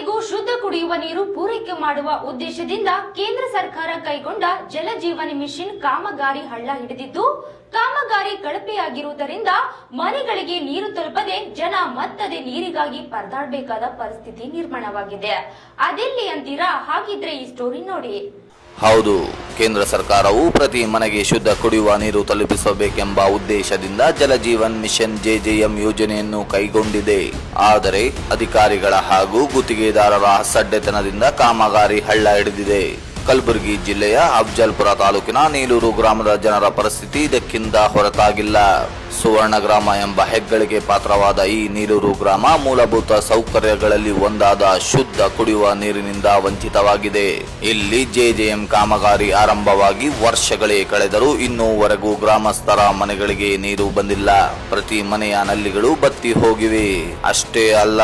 ಮನೆಗೂ ಶುದ್ಧ ಕುಡಿಯುವ ನೀರು ಪೂರೈಕೆ ಮಾಡುವ ಉದ್ದೇಶದಿಂದ ಕೇಂದ್ರ ಸರ್ಕಾರ ಕೈಗೊಂಡ ಜಲ ಜೀವನಿ ಮಿಷನ್ ಕಾಮಗಾರಿ ಹಳ್ಳ ಹಿಡಿದಿದ್ದು ಕಾಮಗಾರಿ ಕಳಪೆಯಾಗಿರುವುದರಿಂದ ಮನೆಗಳಿಗೆ ನೀರು ತಲುಪದೆ ಜನ ಮತ್ತದೇ ನೀರಿಗಾಗಿ ಪರದಾಡಬೇಕಾದ ಪರಿಸ್ಥಿತಿ ನಿರ್ಮಾಣವಾಗಿದೆ. ಅದೆಲ್ಲಿ ಅಂತೀರಾ? ಹಾಗಿದ್ರೆ ಈ ಸ್ಟೋರಿ ನೋಡಿ. ಹೌದು, ಕೇಂದ್ರ ಸರ್ಕಾರವು ಪ್ರತಿ ಮನೆಗೆ ಶುದ್ಧ ಕುಡಿಯುವ ನೀರು ತಲುಪಿಸಬೇಕೆಂಬ ಉದ್ದೇಶದಿಂದ ಜಲಜೀವನ್ ಮಿಷನ್ JJM ಯೋಜನೆಯನ್ನು ಕೈಗೊಂಡಿದೆ. ಆದರೆ ಅಧಿಕಾರಿಗಳ ಹಾಗೂ ಗುತ್ತಿಗೆದಾರರ ಅಸಡ್ಡೆತನದಿಂದ ಕಾಮಗಾರಿ ಹಳ್ಳ ಹಿಡಿದಿದೆ. ಕಲಬುರಗಿ ಜಿಲ್ಲೆಯ ಅಫಜಲ್ಪುರ ತಾಲೂಕಿನ ನೀಲೂರು ಗ್ರಾಮದ ಜನರ ಪರಿಸ್ಥಿತಿ ಇದಕ್ಕಿಂತ ಹೊರತಾಗಿಲ್ಲ. ಸುವರ್ಣ ಗ್ರಾಮ ಎಂಬ ಹೆಗ್ಗಳಿಕೆ ಪಾತ್ರವಾದ ಈ ನೀಲೂರು ಗ್ರಾಮ ಮೂಲಭೂತ ಸೌಕರ್ಯಗಳಲ್ಲಿ ಒಂದಾದ ಶುದ್ಧ ಕುಡಿಯುವ ನೀರಿನಿಂದ ವಂಚಿತವಾಗಿದೆ. ಇಲ್ಲಿ JJM ಕಾಮಗಾರಿ ಆರಂಭವಾಗಿ ವರ್ಷಗಳೇ ಕಳೆದರೂ ಇನ್ನೂವರೆಗೂ ಗ್ರಾಮಸ್ಥರ ಮನೆಗಳಿಗೆ ನೀರು ಬಂದಿಲ್ಲ. ಪ್ರತಿ ಮನೆಯ ನಲ್ಲಿಗಳು ಬತ್ತಿ ಹೋಗಿವೆ. ಅಷ್ಟೇ ಅಲ್ಲ,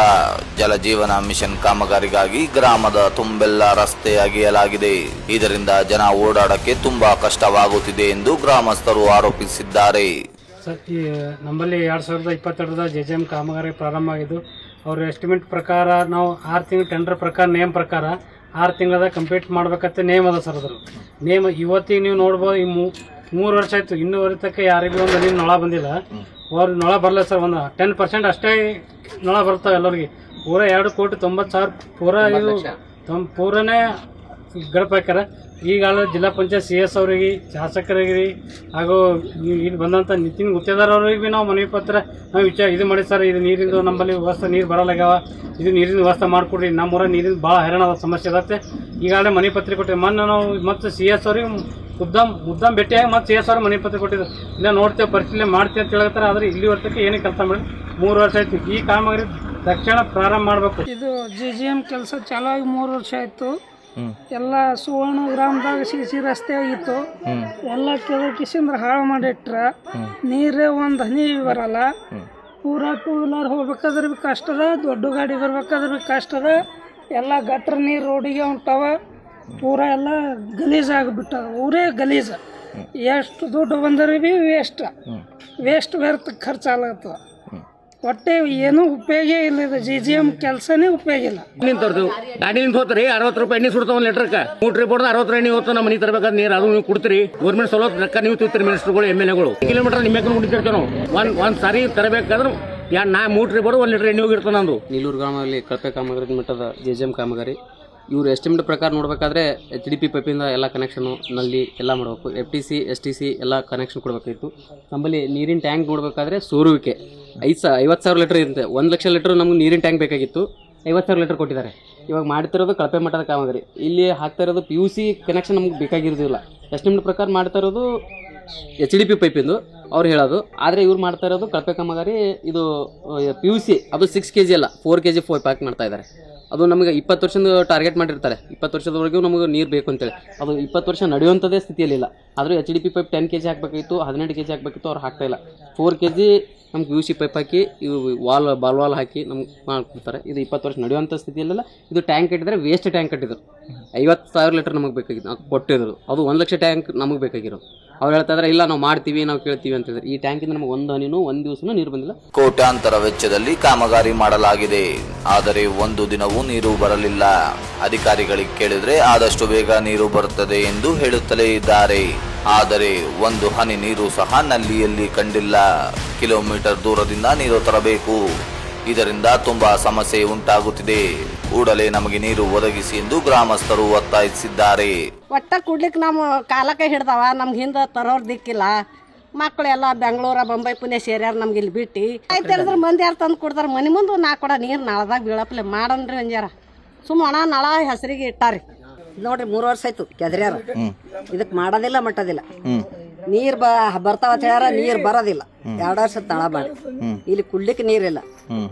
ಜಲಜೀವನ ಮಿಷನ್ ಕಾಮಗಾರಿಗಾಗಿ ಗ್ರಾಮದ ತುಂಬೆಲ್ಲ ರಸ್ತೆ ಅಗೆಯಲಾಗಿದೆ. ಇದರಿಂದ ಜನ ಓಡಾಡಕ್ಕೆ ತುಂಬಾ ಕಷ್ಟವಾಗುತ್ತಿದೆ ಎಂದು ಗ್ರಾಮಸ್ಥರು ಆರೋಪಿಸಿದ್ದಾರೆ. ಸರ್, ಈ ನಮ್ಮಲ್ಲಿ 2022 JJM ಕಾಮಗಾರಿ ಪ್ರಾರಂಭ ಆಗಿದ್ದು, ಅವ್ರ ಎಸ್ಟಿಮೇಟ್ ಪ್ರಕಾರ ನಾವು 6 ತಿಂಗಳು ಟೆಂಡರ್ ಪ್ರಕಾರ ನೇಮ್ ಪ್ರಕಾರ 6 ತಿಂಗಳದ ಕಂಪ್ಲೀಟ್ ಮಾಡ್ಬೇಕಂತ ನೇಮ್ ಅದ ಸರ್. ಅದ್ರ ನೇಮ್ ಇವತ್ತಿಗೆ ನೀವು ನೋಡ್ಬೋದು. ಈ 3 ವರ್ಷ ಆಯ್ತು, ಇನ್ನೂವರೆ ತನಕ ಯಾರಿಗೂ ಒಂದು ನೀರು ನಳ ಬಂದಿಲ್ಲ. ಅವ್ರ ನಳ ಬರಲ್ಲ ಸರ್. ಒಂದು 10% ಅಷ್ಟೇ ನಳ ಬರ್ತಾವೆ ಎಲ್ಲರಿಗೆ. ಪೂರ 2,90,00,000 ಪೂರನೇ ಗಡಪ ಹಾಕ್ಯಾರ. ಈಗಾಗಲೇ ಜಿಲ್ಲಾ ಪಂಚಾಯತ್ CS ಅವರಿಗೆ, ಶಾಸಕರಿಗೆ ಹಾಗೂ ಇಲ್ಲಿ ಬಂದಂಥ ನಿತಿನ್ ಗುತ್ತೇದಾರ್ ಅವ್ರಿಗೆ ಭೀ ನಾವು ಮನವಿ ಪತ್ರ ನಾವು ಇದು ಮಾಡಿ ಸರ್, ಇದು ನೀರಿಂದು ನಮ್ಮಲ್ಲಿ ವ್ಯವಸ್ಥೆ ನೀರು ಬರಲ್ಲಾಗ್ಯಾವ, ಇದು ನೀರಿನ ವ್ಯವಸ್ಥೆ ಮಾಡಿಕೊಡ್ರಿ. ನಮ್ಮೂರ ನೀರಿನ ಭಾಳ ಹೈರಾಣದ ಸಮಸ್ಯೆ ಇರುತ್ತೆ. ಈಗಾಗಲೇ ಮನವಿ ಪತ್ರ ಕೊಟ್ಟಿವಿ. ಮೊನ್ನೆ ನಾವು ಮತ್ತು CS ಅವ್ರಿಗೆ ಮುದ್ದಾಂ ಭೇಟಿಯಾಗಿ ಮತ್ತು CS ಅವ್ರಿಗೆ ಮನವಿ ಪತ್ರ ಕೊಟ್ಟಿದ್ದು. ಇಲ್ಲ ನೋಡ್ತೇವೆ, ಪರಿಶೀಲನೆ ಮಾಡ್ತೀವಿ ಅಂತ ಹೇಳ್ತಾರೆ. ಆದರೆ ಇಲ್ಲಿವರೆಗೆ ಏನೇ ಕೆಲಸ ಮಾಡಿ 3 ವರ್ಷ ಆಯ್ತು. ಈ ಕಾಮಗಾರಿ ತಕ್ಷಣ ಪ್ರಾರಂಭ ಮಾಡಬೇಕು. ಇದು JJM ಕೆಲಸ ಚಾಲು ಆಗಿ 3 ವರ್ಷ ಆಯಿತು. ಎಲ್ಲ ಸುವರ್ಣ ಗ್ರಾಮದಾಗ CC ರಸ್ತೆ ಆಗಿತ್ತು. ಎಲ್ಲ ಕೆಳಕಿಸಿಂದ್ರ ಹಾಳು ಮಾಡಿಟ್ರ. ನೀರೇ ಒಂದು ಹನಿ ಬರಲ್ಲ. ಪೂರಾ 2 ವೀಲರ್ ಹೋಗ್ಬೇಕಾದ್ರೆ ಭೀ ಕಷ್ಟ ಅದ, ದೊಡ್ಡ ಗಾಡಿ ಬರ್ಬೇಕಾದ್ರೆ ಭೀ ಕಷ್ಟ ಅದ. ಎಲ್ಲ ಗಟ್ರ ನೀರು ರೋಡಿಗೆ ಹೊಂಟಾವ. ಪೂರಾ ಎಲ್ಲ ಗಲೀಜಾಗಿಬಿಟ್ಟದ. ಊರೇ ಗಲೀಜು. ಎಷ್ಟು ದುಡ್ಡು ಬಂದರೆ ಭೀ ವೇಸ್ಟ್ ವ್ಯರ್ಥ ಖರ್ಚಾಗತ್ತದ. ಒಟ್ಟೆ ಏನೂ ಉಪಯೋಗ ಇಲ್ಲ. ಇದು JJM ಕೆಲಸನೇ ಉಪಯೋಗ ಇಲ್ಲ. ನಿಂತವ್ರದ್ದು ಗಾಡಿ ನಿಂತು ಹೋಗ್ತಾರೆ. 60 ರೂಪಾಯಿ ಎಣ್ಣೆ ಸುಡ್ತಾವ ಲೀಟರ್ಗೆ. 3 ರಿಪೋರ್ಟ್ 60 ಎಣ್ಣೆ ಹೋಗ್ತಾವ. ನಮ್ಮ ಮನೆ ತರಬೇಕಾದ ನೀರು ಅದು ನೀವು ಕೊಡ್ತೀರಿ. ಗೌರ್ಮೆಂಟ್ ಸವಲತ್ತು ರೊಕ್ಕ ನೀವು ತಿಂತೀರಿ. ಮಿನಿಸ್ಟರ್ಗಳು MLAಗಳು ಕಿಲೋಮೀಟರ್ ನಿಮ್ಮ ಕುಡಿತಿರ್ತಾವೆ. ನಾವು ಒಂದು ಸಾರಿ ತರಬೇಕಾದ್ರೆ 3 ರಿಪೋರ್ಟ್ 1 ಲೀಟರ್ ಎಣ್ಣೆ ಹೋಗಿರ್ತಾನೆ. ನಂದು ನೀಲೂರು ಗ್ರಾಮದಲ್ಲಿ ಕಳಪೆ ಕಾಮಗಾರಿ ಮಟ್ಟದ JJM ಕಾಮಗಾರಿ. ಇವ್ರು ಎಸ್ಟಿಮೇಟ್ ಪ್ರಕಾರ ನೋಡ್ಬೇಕಾದ್ರೆ HDP ಪೈಪಿಂದ ಎಲ್ಲ ಕನೆಕ್ಷನು, ನಲ್ಲಿ ಎಲ್ಲ ಮಾಡಬೇಕು. FTC STC ಎಲ್ಲ ಕನೆಕ್ಷನ್ ಕೊಡಬೇಕಾಗಿತ್ತು. ನಮ್ಮಲ್ಲಿ ನೀರಿನ ಟ್ಯಾಂಕ್ ನೋಡಬೇಕಾದ್ರೆ ಸೋರುವಿಕೆ 50,000 ಲೀಟರ್ ಇರುತ್ತೆ. 1,00,000 ಲೀಟರ್ ನಮ್ಗೆ ನೀರಿನ ಟ್ಯಾಂಕ್ ಬೇಕಾಗಿತ್ತು. 50,000 ಲೀಟರ್ ಕೊಟ್ಟಿದ್ದಾರೆ. ಇವಾಗ ಮಾಡ್ತಿರೋದು ಕಳಪೆ ಮಟ್ಟದ ಕಾಮಗಾರಿ. ಇಲ್ಲಿ ಹಾಕ್ತಾ ಇರೋದು PUC ಕನೆಕ್ಷನ್ ನಮ್ಗೆ ಬೇಕಾಗಿರೋದಿಲ್ಲ. ಎಸ್ಟಿಮೇಟ್ ಪ್ರಕಾರ ಮಾಡ್ತಾ ಇರೋದು HDP ಪೈಪಿಂದು ಅವ್ರು ಹೇಳೋದು. ಆದರೆ ಇವ್ರು ಮಾಡ್ತಾ ಇರೋದು ಕಳಪೆ ಕಾಮಗಾರಿ. ಇದು PUC ಅದು 6 kg ಅಲ್ಲ, 4 kg ಪ್ಯಾಕ್ ಮಾಡ್ತಾ ಇದ್ದಾರೆ. ಅದು ನಮಗೆ 20 ವರ್ಷದ ಟಾರ್ಗೆಟ್ ಮಾಡಿರ್ತಾರೆ. 20 ವರ್ಷದವರೆಗೂ ನಮಗೆ ನೀರು ಬೇಕು ಅಂತೇಳಿ. ಅದು 20 ವರ್ಷ ನಡೆಯುವಂಥದ್ದೇ ಸ್ಥಿತಿಯಲ್ಲಿಲ್ಲ. ಆದರೂ HDP ಪೈಪ್ 10 kg ಹಾಕಬೇಕಿತ್ತು, 18 kg ಹಾಕಬೇಕಿತ್ತು. ಅವ್ರು ಹಾಕ್ತಾಯಿಲ್ಲ. 4 kg ನಮ್ಗೆ PUC ಪೈಪ್ ಹಾಕಿ ಇವು ಬಾಲ್ ಹಾಕಿ ನಮ್ಗೆ ಮಾಡ್ಕೊಡ್ತಾರೆ. ಇದು 20 ವರ್ಷ ನಡೆಯುವಂಥ ಸ್ಥಿತಿಯಲ್ಲ. ಇದು ಟ್ಯಾಂಕ್ ಕಟ್ಟಿದರೆ ವೇಸ್ಟ್ ಟ್ಯಾಂಕ್ ಕಟ್ಟಿದ್ರು. 50,000 ಲೀಟರ್ ನಮಗೆ ಬೇಕಾಗಿತ್ತು. ಕೊಟ್ಟಿದ್ರು. ಅದು 1,00,000 ಟ್ಯಾಂಕ್ ನಮಗೆ ಬೇಕಾಗಿರೋದು. ಅವ್ರು ಹೇಳ್ತಾ ಇದ್ದಾರೆ ಇಲ್ಲ ನಾವು ಮಾಡ್ತೀವಿ, ನಾವು ಕೇಳ್ತೀವಿ ಅಂತ ಹೇಳಿದ್ರೆ. ಈ ಟ್ಯಾಂಕಿಂದ ನಮಗೆ ಒಂದು ಹನಿನೂ ಒಂದು ದಿವಸನೂ ನೀರು ಬಂದಿಲ್ಲ. ಕೋಟ್ಯಾಂತರ ವೆಚ್ಚದಲ್ಲಿ ಕಾಮಗಾರಿ ಮಾಡಲಾಗಿದೆ. ಆದರೆ ಒಂದು ದಿನವೂ ನೀರು ಬರಲಿಲ್ಲ. ಅಧಿಕಾರಿಗಳಿಗೆ ಕೇಳಿದ್ರೆ ಆದಷ್ಟು ಬೇಗ ನೀರು ಬರುತ್ತದೆ ಎಂದು ಹೇಳುತ್ತಲೇ ಇದ್ದಾರೆ. ಆದರೆ ಒಂದು ಹನಿ ನೀರು ಸಹ ನಲ್ಲಿಯಲ್ಲಿ ಕಂಡಿಲ್ಲ. ಕಿಲೋಮೀಟರ್ ದೂರದಿಂದ ನೀರು ತರಬೇಕು. ಇದರಿಂದ ತುಂಬಾ ಸಮಸ್ಯೆ ಉಂಟಾಗುತ್ತಿದೆ. ಕೂಡಲೇ ನಮಗೆ ನೀರು ಒದಗಿಸಿ ಎಂದು ಗ್ರಾಮಸ್ಥರು ಒತ್ತಾಯಿಸಿದ್ದಾರೆ. ಒಟ್ಟ ಕುಡ್ಲಿಕ್ಕೆ ನಮ್ಮ ಕಾಲಕ್ಕೆ ಹಿಡ್ದಾವ. ನಮ್ಗೆ ಹಿಂದೆ ತರೋರು ದಿಕ್ಕಿಲ್ಲ. ಮಕ್ಕಳೆಲ್ಲ ಬೆಂಗಳೂರ ಬೊಂಬೈ ಪುಣೆ ಸೇರ್ಯಾರ. ನಮ್ಗೆ ಇಲ್ಲಿ ಬಿಟ್ಟು ಆಯ್ತು ಹೇಳಿದ್ರೆ ಮಂದಿ ಯಾರು ತಂದು ಕೊಡ್ತಾರೆ. ಮನೆ ಮುಂದೆ 4 ಕೊಡ ನೀರು ನಾಳದಾಗ ಬೀಳಪ್ಲೆ ಮಾಡನ್ರಿ ಅಂಜಾರ. ಒಣ ನಳ ಹೆಸರಿಗೆ ಇಟ್ಟಾರಿ. ನೋಡ್ರಿ 3 ವರ್ಷ ಆಯ್ತು ಕೆದ್ರ್ಯಾರ. ಇದಕ್ಕೆ ಮಾಡೋದಿಲ್ಲ ಮಟ್ಟದಿಲ್ಲ. ನೀರು ಬರ್ತಾವ ಹೇಳ್ಯಾರ, ನೀರು ಬರೋದಿಲ್ಲ. 2 ವರ್ಷ ತಳ ಮಾಡಿ ಇಲ್ಲಿ ಕುಡ್ಲಿಕ್ಕೆ ನೀರಿಲ್ಲ.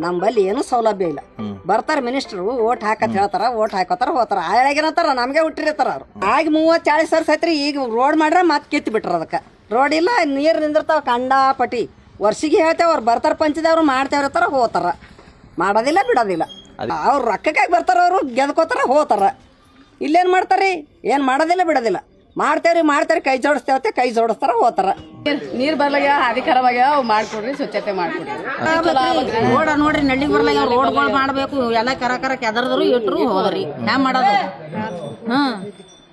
ನಮ್ಮಲ್ಲಿ ಏನು ಸೌಲಭ್ಯ ಇಲ್ಲ. ಬರ್ತಾರ ಮಿನಿಸ್ಟ್ರು, ಓಟ್ ಹಾಕತ್ ಹೇಳ್ತಾರ, ಓಟ್ ಹಾಕೋತಾರ ಹೋತಾರ. ಆಳಾಗಿನತ್ತಾರ ನಮ್ಗೆ ಹುಟ್ಟಿರ್ತಾರ ಅವ್ರು. ಆಗ 30-40 ವರ್ಷ ಆಯ್ತ್ರಿ. ಈಗ ರೋಡ್ ಮಾಡ್ರ ಮತ್ತೆ ಕಿತ್ತು ಬಿಟ್ರ. ಅದಕ್ಕೆ ರೋಡ್ ಇಲ್ಲ, ನೀರು ನಿಂದಿರ್ತಾವ ಕಂಡಾಪಟಿ. ವರ್ಷಿಗೆ ಹೇಳ್ತೇವೆ. ಅವ್ರು ಬರ್ತಾರ ಪಂಚದವ್ರು ಮಾಡ್ತೇವ್ರತಾರ ಹೋತಾರ. ಮಾಡೋದಿಲ್ಲ ಬಿಡೋದಿಲ್ಲ. ಅವ್ರು ರೊಕ್ಕಕ್ಕಾಗಿ ಬರ್ತಾರ, ಅವರು ಗೆದ್ಕೋತಾರ ಹೋತಾರ. ಇಲ್ಲೇನು ಮಾಡ್ತಾರ್ರಿ? ಏನು ಮಾಡೋದಿಲ್ಲ ಬಿಡೋದಿಲ್ಲ. ಮಾಡ್ತೇವ್ರಿ ಕೈ ಜೋಡಿಸ್ತೇವತ್ತೆ, ಕೈ ಜೋಡಿಸ್ತಾರ ಹೋತಾರ. ನೀರ್ ಬರ್ಲಾಗ ಹಾದಿ ಖರಾಬ್ ಆಗ್ಯಾವ ಮಾಡ್ಕೊಡ್ರಿ ಸ್ವಚ್ಛತೆ ಮಾಡ್ಕೊಡ್ರಿ ರೋಡ್ ನೋಡ್ರಿ ನಳ್ಳಿಗೆ ಬರ್ಲಾಗ ರೋಡ್ಗಳು ಮಾಡ್ಬೇಕು ಎಲ್ಲ ಕರ ಕೆದರ್ದ್ರು ಇಟ್ರು ಹೋದ್ರಿ ಹ್ಯಾಂಗ ಮಾಡೋದು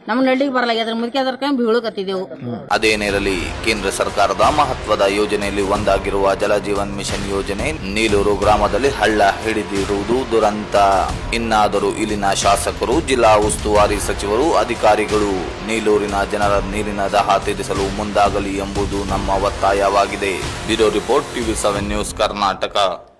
ನಮ್ಮ ನಳ್ಳಿಗೆ ಬರ್ಲಾಗ ಅದ್ರ ಮುದುಕಿ ಅದ್ರ ಬೀಳಕತ್ತಿದ್ದೆವು. ಅದೇನಿರಲಿ, ಕೇಂದ್ರ ಸರ್ಕಾರದ ಮಹತ್ವದ ಯೋಜನೆಯಲ್ಲಿ ಒಂದಾಗಿರುವ ಜಲಜೀವನ್ ಮಿಷನ್ ಯೋಜನೆ ನೀಲೂರು ಗ್ರಾಮದಲ್ಲಿ ಹಳ್ಳ ಹಿಡಿದಿರುವುದು ದುರಂತ. ಇನ್ನಾದರೂ ಇಲ್ಲಿನ ಶಾಸಕರು, ಜಿಲ್ಲಾ ಉಸ್ತುವಾರಿ ಸಚಿವರು, ಅಧಿಕಾರಿಗಳು ನೀಲೂರಿನ ಜನರ ನೀರಿನ ದಾಹ ತೀರಿಸಲು ಮುಂದಾಗಲಿ ಎಂಬುದು ನಮ್ಮ ಒತ್ತಾಯವಾಗಿದೆ. Bureau report, TV7 news, Karnataka.